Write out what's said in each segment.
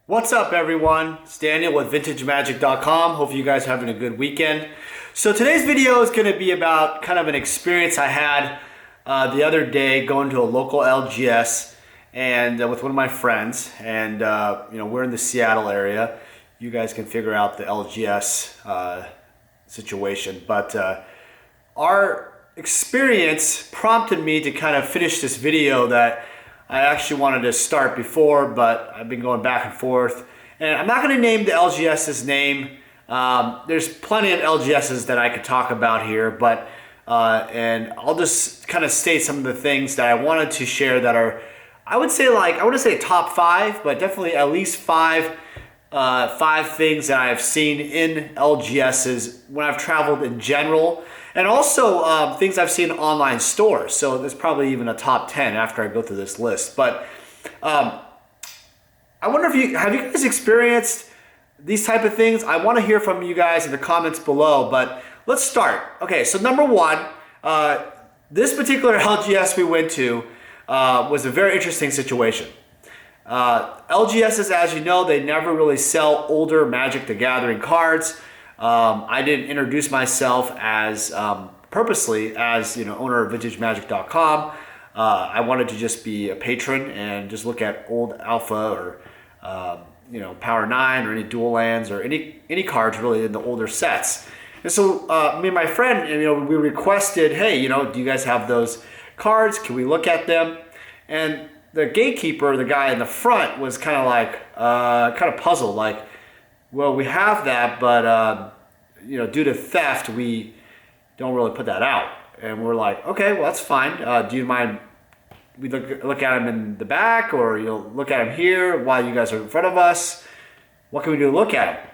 What's up, everyone? It's Daniel with VintageMagic.com. Hope you guys are having a good weekend. So today's video is going to be about kind of an experience I had the other day going to a local LGS and with one of my friends. And we're in the Seattle area. You guys can figure out the LGS situation, but our experience prompted me to kind of finish this video that I actually wanted to start before, but I've been going back and forth. And I'm not going to name the LGS's name. There's plenty of LGSs that I could talk about here, but and I'll just kind of state some of the things that I wanted to share that are, I wouldn't say top five, but definitely at least five things that I've seen in LGSs when I've traveled in general. And also things I've seen in online stores. So there's probably even a top 10 after I go through this list. But I wonder if you guys experienced these type of things? I want to hear from you guys in the comments below. But let's start. Okay, so number one, this particular LGS we went to was a very interesting situation. LGSs, as you know, they never really sell older Magic the Gathering cards. I didn't introduce myself as purposely as owner of VintageMagic.com. I wanted to just be a patron and just look at old Alpha or Power 9 or any dual lands or any cards really in the older sets. And so me and my friend, we requested, hey, do you guys have those cards? Can we look at them? And the gatekeeper, the guy in the front, was kind of puzzled, like, well, we have that, but due to theft, we don't really put that out. And we're like, okay, well, that's fine. Do you mind we look at him in the back, or look at him here while you guys are in front of us? What can we do to look at him?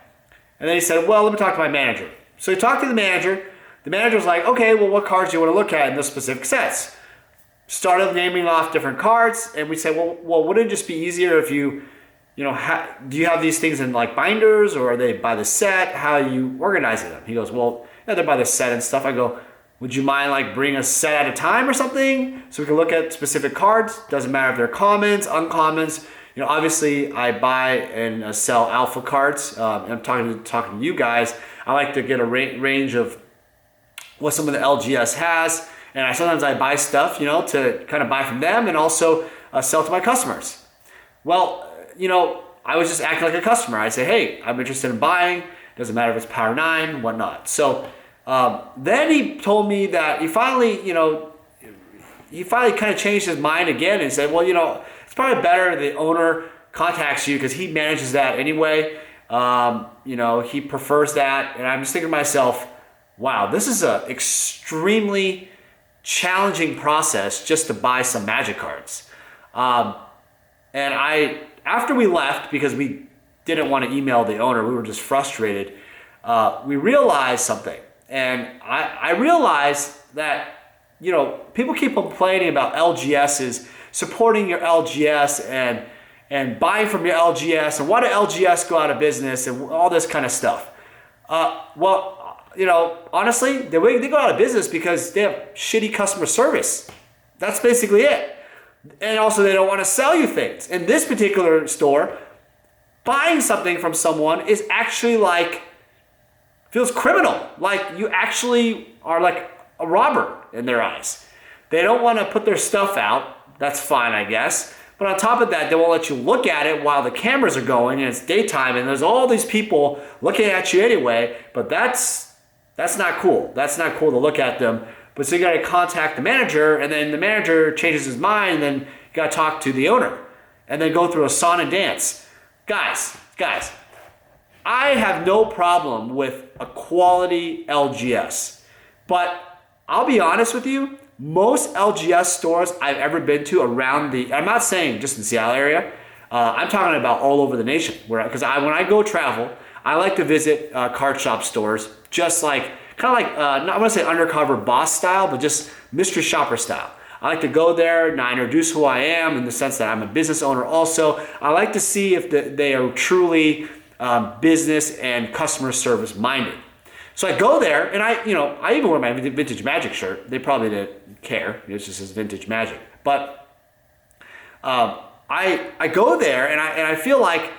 And then he said, well, let me talk to my manager. So he talked to the manager. The manager was like, okay, well, what cards do you want to look at in this specific sets? Started naming off different cards, and we said, well, wouldn't it just be easier if you do you have these things in like binders, or are they by the set? How are you organizing them? He goes, well, yeah, they're by the set and stuff. I go, would you mind like bring a set at a time or something so we can look at specific cards? Doesn't matter if they're commons, uncommons. Obviously I buy and sell alpha cards. I'm talking to you guys. I like to get a range of what some of the LGS has, and sometimes I buy stuff, to kind of buy from them and also sell to my customers. Well, I was just acting like a customer. I say, hey, I'm interested in buying. Doesn't matter if it's Power 9, whatnot. So then he told me that he finally kind of changed his mind again and said, well, it's probably better the owner contacts you because he manages that anyway. He prefers that. And I'm just thinking to myself, wow, this is an extremely challenging process just to buy some Magic cards. After we left, because we didn't want to email the owner, we were just frustrated, we realized something. And I realized that, people keep complaining about LGSs, supporting your LGS and buying from your LGS, and why do LGS go out of business and all this kind of stuff. Honestly, they go out of business because they have shitty customer service. That's basically it. And also they don't want to sell you things. In this particular store, buying something from someone is actually feels criminal. Like you actually are like a robber in their eyes. They don't want to put their stuff out. That's fine, I guess. But on top of that, they won't let you look at it while the cameras are going and it's daytime and there's all these people looking at you anyway. But that's not cool. That's not cool to look at them. But so you got to contact the manager, and then the manager changes his mind, and then you got to talk to the owner, and then go through a song and dance. Guys, I have no problem with a quality LGS, but I'll be honest with you, most LGS stores I've ever been to around I'm not saying just in the Seattle area, I'm talking about all over the nation, because when I go travel, I like to visit card shop stores, just like, kind of like, not I want to say undercover boss style, but just mystery shopper style. I like to go there and I introduce who I am in the sense that I'm a business owner also. I like to see if they are truly business and customer service minded. So I go there and I even wear my Vintage Magic shirt. They probably didn't care. It just says Vintage Magic. But I go there and I feel like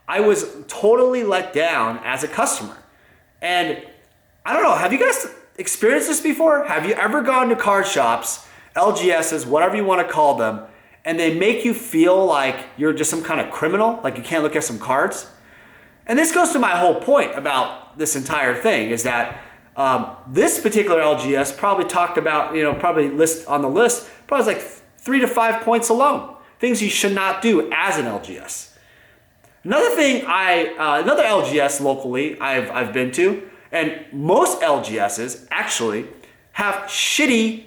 I was totally let down as a customer. And I don't know, have you guys experienced this before? Have you ever gone to card shops, LGSs, whatever you want to call them, and they make you feel like you're just some kind of criminal, like you can't look at some cards? And this goes to my whole point about this entire thing, is that this particular LGS probably talked about, probably list on the list, probably like 3 to 5 points alone. Things you should not do as an LGS. Another thing another LGS locally I've been to, and most LGSs actually have shitty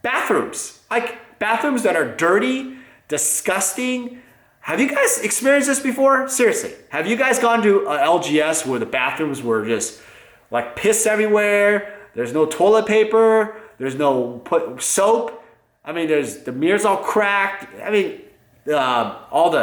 bathrooms. Like bathrooms that are dirty, disgusting. Have you guys experienced this before? Seriously, have you guys gone to an LGS where the bathrooms were just like piss everywhere? There's no toilet paper. There's no soap. I mean, the mirror's all cracked. I mean, all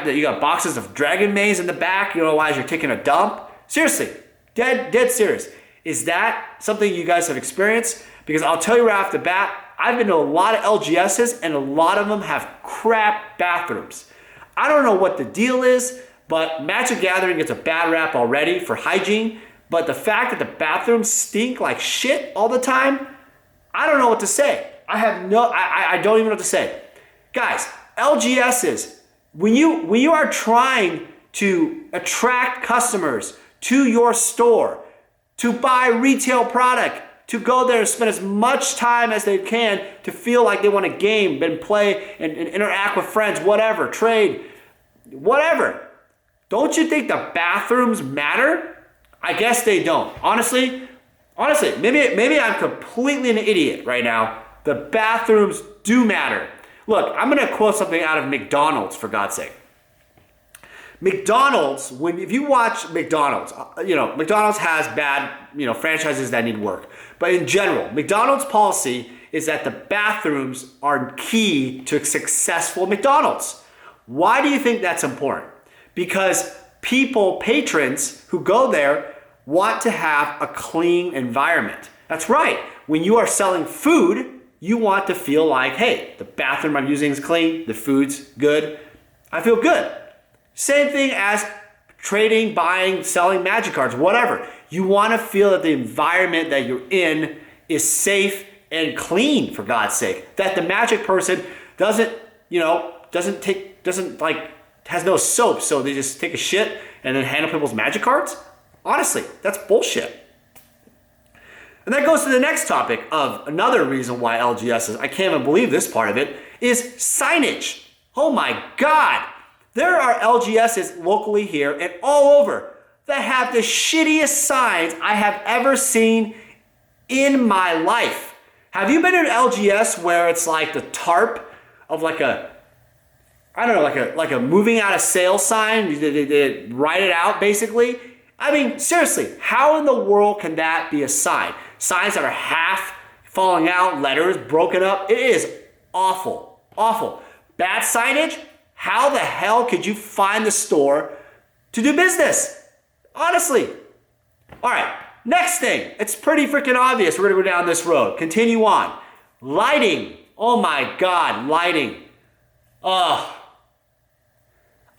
you got boxes of dragon maze in the back. As you're taking a dump. Seriously, dead serious. Is that something you guys have experienced? Because I'll tell you right off the bat, I've been to a lot of LGSs and a lot of them have crap bathrooms. I don't know what the deal is, but Magic Gathering gets a bad rap already for hygiene. But the fact that the bathrooms stink like shit all the time, I don't know what to say. I don't even know what to say. Guys, LGSs, when you are trying to attract customers to your store, to buy retail product, to go there and spend as much time as they can to feel like they want to game and play and interact with friends, whatever, trade, whatever. Don't you think the bathrooms matter? I guess they don't. Honestly, maybe I'm completely an idiot right now. The bathrooms do matter. Look, I'm going to quote something out of McDonald's, for God's sake. McDonald's, if you watch McDonald's, McDonald's has bad, franchises that need work. But in general, McDonald's policy is that the bathrooms are key to successful McDonald's. Why do you think that's important? Because patrons who go there want to have a clean environment. That's right. When you are selling food, you want to feel like, hey, the bathroom I'm using is clean, the food's good, I feel good. Same thing as trading, buying, selling Magic cards, whatever. You want to feel that the environment that you're in is safe and clean, for God's sake. That the Magic person has no soap, so they just take a shit and then handle people's Magic cards? Honestly, that's bullshit. And that goes to the next topic of another reason why LGSs, I can't even believe this part of it, is signage. Oh my God. There are LGSs locally here and all over that have the shittiest signs I have ever seen in my life. Have you been to an LGS where it's like the tarp of like a moving out of sale sign? They write it out basically. I mean, seriously, how in the world can that be a sign? Signs that are half falling out, letters broken up. It is awful, awful. Bad signage? How the hell could you find the store to do business? Honestly. All right, next thing. It's pretty freaking obvious. We're gonna go down this road. Continue on. Lighting. Oh my God, lighting. Ugh.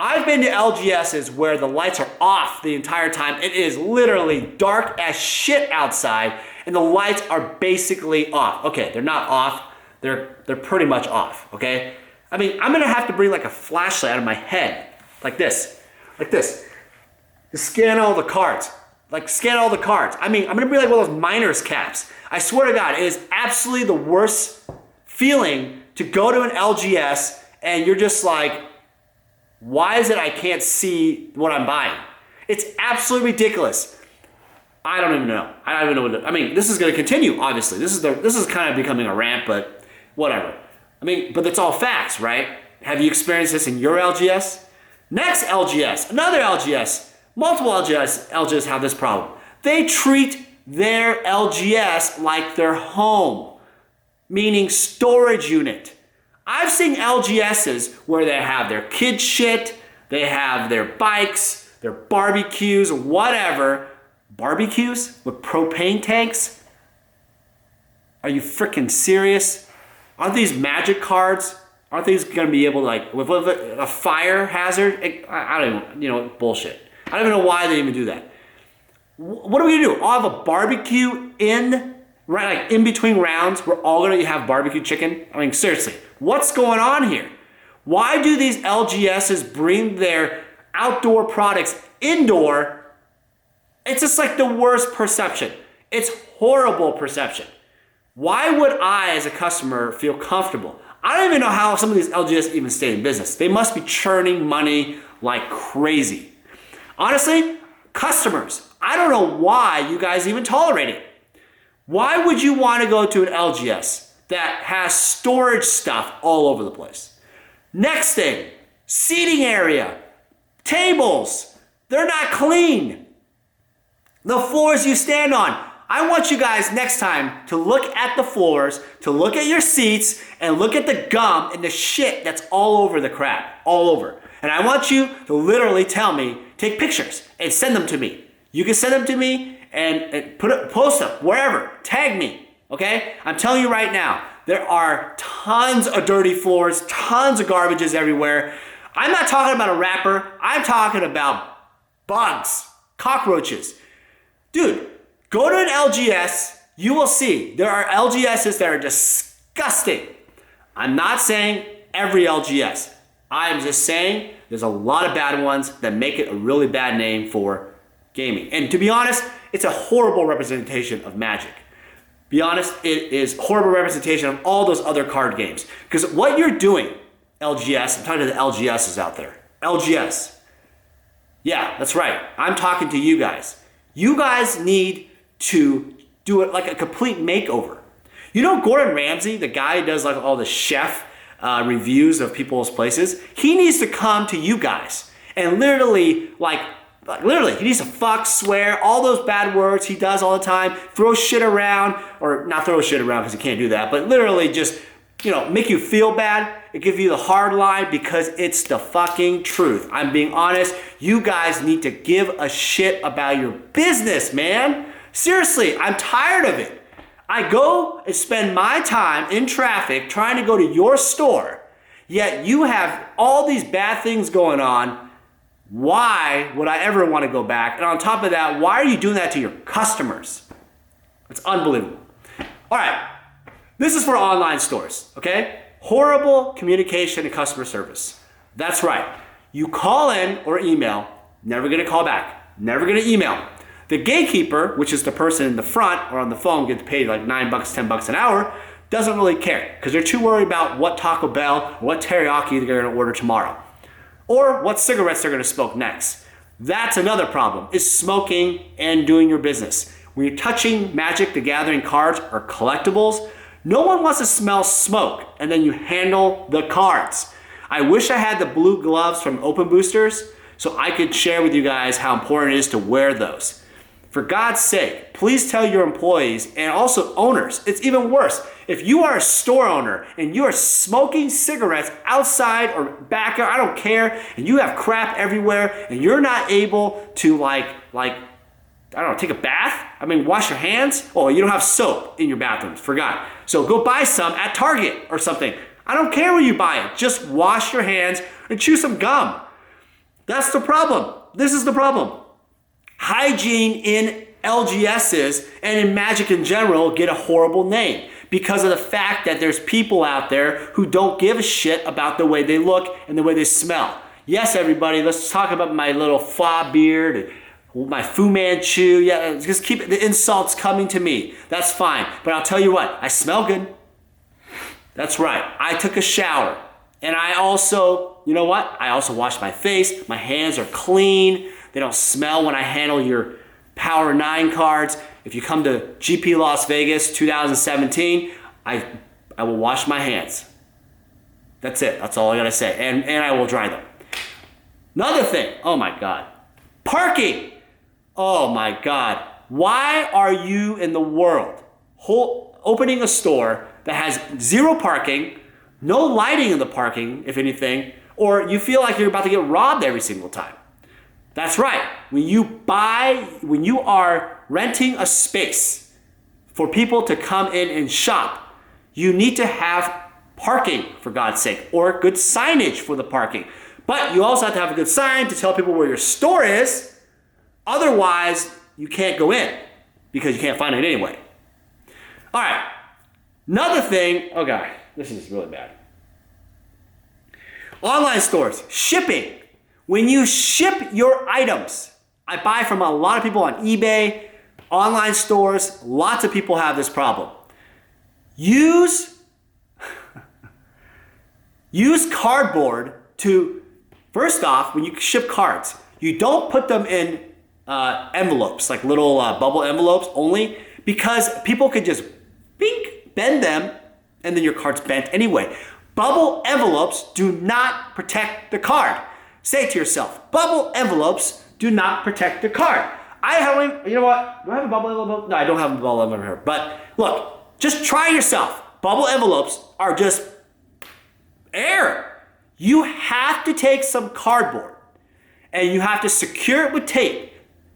I've been to LGSs where the lights are off the entire time. It is literally dark as shit outside and the lights are basically off. Okay, they're not off. They're pretty much off, okay? I mean, I'm gonna have to bring like a flashlight out of my head, like this, to scan all the cards. I mean, I'm gonna bring like one of those miner's caps. I swear to God, it is absolutely the worst feeling to go to an LGS and you're just like, why is it I can't see what I'm buying? It's absolutely ridiculous. I don't even know. I don't even know what to, I mean, this is gonna continue, obviously. This is kind of becoming a rant, but whatever. I mean, but it's all facts, right? Have you experienced this in your LGS? Next LGS, another LGS, multiple LGS have this problem. They treat their LGS like their home, meaning storage unit. I've seen LGSs where they have their kid shit, they have their bikes, their barbecues, whatever. Barbecues with propane tanks? Are you freaking serious? Aren't these Magic cards? Aren't things going to be able to, like, with a fire hazard? I don't even, bullshit. I don't even know why they even do that. What are we going to do? I'll have a barbecue in between rounds. We're all going to have barbecue chicken. I mean, seriously, what's going on here? Why do these LGSs bring their outdoor products indoor? It's just like the worst perception. It's horrible perception. Why would I, as a customer, feel comfortable? I don't even know how some of these LGS even stay in business. They must be churning money like crazy. Honestly, customers, I don't know why you guys even tolerate it. Why would you want to go to an LGS that has storage stuff all over the place? Next thing, seating area, tables, they're not clean. The floors you stand on. I want you guys next time to look at the floors, to look at your seats, and look at the gum and the shit that's all over the crap, all over. And I want you to literally tell me, take pictures and send them to me. You can send them to me and post them wherever, tag me, okay? I'm telling you right now, there are tons of dirty floors, tons of garbages everywhere. I'm not talking about a wrapper, I'm talking about bugs, cockroaches. Dude, go to an LGS, you will see there are LGSs that are disgusting. I'm not saying every LGS. I'm just saying there's a lot of bad ones that make it a really bad name for gaming. And to be honest, it's a horrible representation of Magic. Be honest, it is horrible representation of all those other card games. Because what you're doing, LGS, I'm talking to the LGSs out there. LGS. Yeah, that's right. I'm talking to you guys. You guys need to do it like a complete makeover. You know Gordon Ramsay, the guy who does like all the chef reviews of people's places? He needs to come to you guys and literally he needs to fuck, swear, all those bad words he does all the time, throw shit around, or not throw shit around because he can't do that, but literally just, make you feel bad and give you the hard line because it's the fucking truth. I'm being honest. You guys need to give a shit about your business, man. Seriously, I'm tired of it. I go and spend my time in traffic trying to go to your store, yet you have all these bad things going on. Why would I ever want to go back? And on top of that, why are you doing that to your customers? It's unbelievable. All right, this is for online stores, okay? Horrible communication and customer service. That's right. You call in or email, never gonna call back, never gonna email. The gatekeeper, which is the person in the front or on the phone, gets paid like $9, $10 an hour, doesn't really care because they're too worried about what Taco Bell or what teriyaki they're gonna order tomorrow or what cigarettes they're gonna smoke next. That's another problem, is smoking and doing your business. When you're touching Magic the Gathering cards or collectibles, no one wants to smell smoke and then you handle the cards. I wish I had the blue gloves from Open Boosters so I could share with you guys how important it is to wear those. For God's sake, please tell your employees and also owners. It's even worse. If you are a store owner and you are smoking cigarettes outside or back, I don't care, and you have crap everywhere and you're not able to take a bath? Wash your hands? Oh, you don't have soap in your bathrooms, forgot. So go buy some at Target or something. I don't care where you buy it. Just wash your hands and chew some gum. That's the problem. This is the problem. Hygiene in LGSs and in Magic in general get a horrible name because of the fact that there's people out there who don't give a shit about the way they look and the way they smell. Yes, everybody, let's talk about my little fa beard, my Fu Manchu. Yeah, just keep the insults coming to me. That's fine. But I'll tell you what, I smell good. That's right. I took a shower. And I also, you know what? I also washed my face. My hands are clean. They don't smell when I handle your Power 9 cards. If you come to GP Las Vegas 2017, I will wash my hands. That's it. That's all I gotta say. And I will dry them. Another thing. Oh my God. Parking. Oh my God. Why are you in the world opening a store that has zero parking, no lighting in the parking, if anything, or you feel like you're about to get robbed every single time? That's right. When you are renting a space for people to come in and shop, you need to have parking, for God's sake, or good signage for the parking. But you also have to have a good sign to tell people where your store is. Otherwise, you can't go in because you can't find it anyway. All right. Another thing, oh God, this is really bad. Online stores, shipping. When you ship your items, I buy from a lot of people on eBay, online stores, lots of people have this problem. Use cardboard to, first off, when you ship cards, you don't put them in envelopes, like little bubble envelopes only, because people could just bend them, and then your card's bent anyway. Bubble envelopes do not protect the card. Say it to yourself, bubble envelopes do not protect the card. You know what? Do I have a bubble envelope? No, I don't have a bubble envelope here. But look, just try yourself. Bubble envelopes are just air. You have to take some cardboard and you have to secure it with tape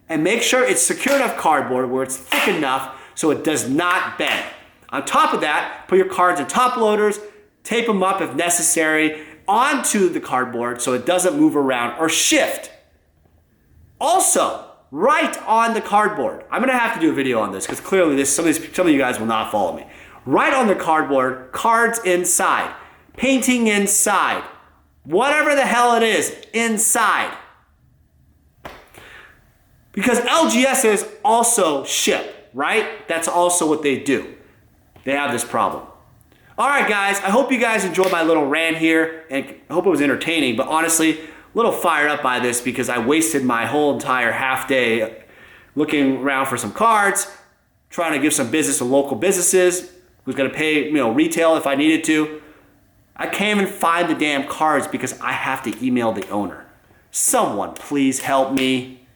and make sure it's secure enough cardboard where it's thick enough so it does not bend. On top of that, put your cards in top loaders, tape them up if necessary onto the cardboard so it doesn't move around or shift. Also, write on the cardboard. I'm gonna have to do a video on this because clearly some of you guys will not follow me. Write on the cardboard, cards inside, painting inside, whatever the hell it is, inside. Because LGSs also ship, right? That's also what they do. They have this problem. All right, guys, I hope you guys enjoyed my little rant here, and I hope it was entertaining, but honestly, a little fired up by this because I wasted my whole entire half day looking around for some cards, trying to give some business to local businesses, who's gonna pay, retail if I needed to. I can't even find the damn cards because I have to email the owner. Someone please help me.